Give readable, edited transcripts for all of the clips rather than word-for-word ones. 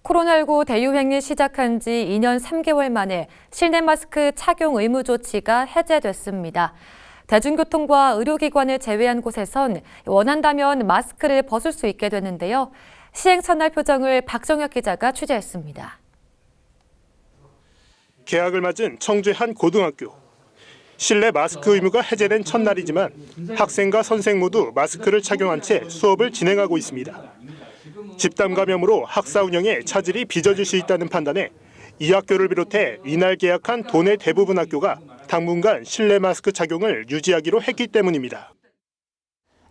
코로나19 대유행이 시작한 지 2년 3개월 만에 실내 마스크 착용 의무 조치가 해제됐습니다. 대중교통과 의료기관을 제외한 곳에선 원한다면 마스크를 벗을 수 있게 되는데요. 시행 첫날 표정을 박정혁 기자가 취재했습니다. 개학을 맞은 청주의 한 고등학교. 실내 마스크 의무가 해제된 첫날이지만 학생과 선생 모두 마스크를 착용한 채 수업을 진행하고 있습니다. 집단 감염으로 학사 운영에 차질이 빚어질 수 있다는 판단에 이 학교를 비롯해 이날 개학한 도내 대부분 학교가 당분간 실내 마스크 착용을 유지하기로 했기 때문입니다.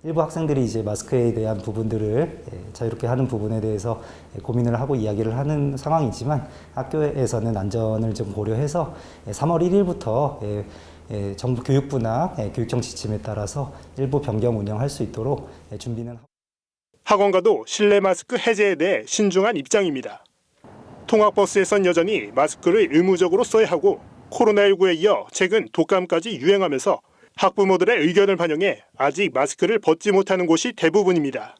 일부 학생들이 이제 마스크에 대한 부분들을 자유롭게 하는 부분에 대해서 고민을 하고 이야기를 하는 상황이지만 학교에서는 안전을 좀 고려해서 3월 1일부터 정부 교육부나 교육청 지침에 따라서 일부 변경 운영할 수 있도록 준비는 하고. 학원가도 실내 마스크 해제에 대해 신중한 입장입니다. 통학버스에선 여전히 마스크를 의무적으로 써야 하고 코로나19에 이어 최근 독감까지 유행하면서 학부모들의 의견을 반영해 아직 마스크를 벗지 못하는 곳이 대부분입니다.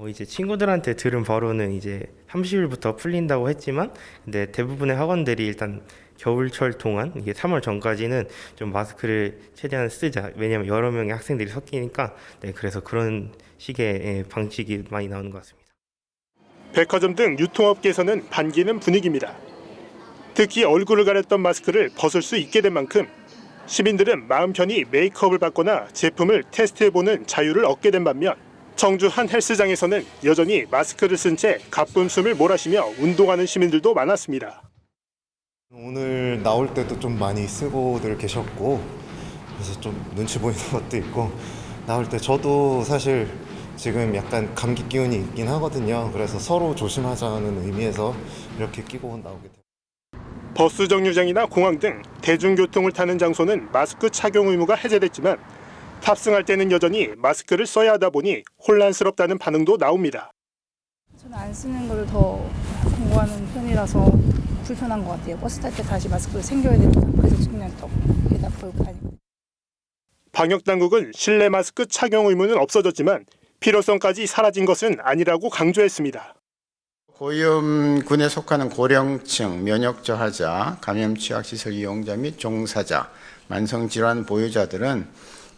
이제 친구들한테 들은 바로는 이제 30일부터 풀린다고 했지만 근데 대부분의 학원들이 일단 겨울철 동안 이게 3월 전까지는 좀 마스크를 최대한 쓰자. 왜냐하면 여러 명의 학생들이 섞이니까 그래서 그런 식의 방식이 많이 나오는 것 같습니다. 백화점 등 유통업계에서는 반기는 분위기입니다. 특히 얼굴을 가렸던 마스크를 벗을 수 있게 된 만큼 시민들은 마음 편히 메이크업을 받거나 제품을 테스트해보는 자유를 얻게 된 반면 청주 한 헬스장에서는 여전히 마스크를 쓴 채 가쁜 숨을 몰아쉬며 운동하는 시민들도 많았습니다. 오늘 나올 때도 좀 많이 쓰고들 계셨고 그래서 좀 눈치 보이는 것도 있고 나올 때 저도 사실 지금 약간 감기 기운이 있긴 하거든요. 그래서 서로 조심하자는 의미에서 이렇게 끼고 나오게 돼요. 버스 정류장이나 공항 등 대중교통을 타는 장소는 마스크 착용 의무가 해제됐지만 탑승할 때는 여전히 마스크를 써야 하다 보니 혼란스럽다는 반응도 나옵니다. 저는 안 쓰는 걸 더 공부하는 편이라서 불편한 것 같아요. 버스 탈 때 다시 마스크를 챙겨야 됩니다. 그래서 그냥 또 여기다 걸고 다니고. 방역당국은 실내 마스크 착용 의무는 없어졌지만 필요성까지 사라진 것은 아니라고 강조했습니다. 고위험군에 속하는 고령층, 면역 저하자, 감염 취약시설 이용자 및 종사자, 만성질환 보유자들은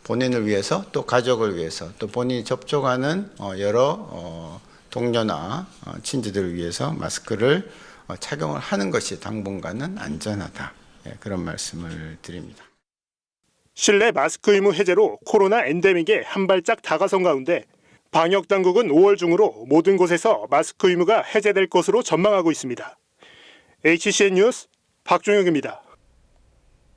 본인을 위해서 또 가족을 위해서 또 본인이 접촉하는 여러 동료나 친지들을 위해서 마스크를 착용을 하는 것이 당분간은 안전하다. 그런 말씀을 드립니다. 실내 마스크 의무 해제로 코로나 엔데믹에 한 발짝 다가선 가운데 방역당국은 5월 중으로 모든 곳에서 마스크 의무가 해제될 것으로 전망하고 있습니다. HCN 뉴스 박종혁입니다.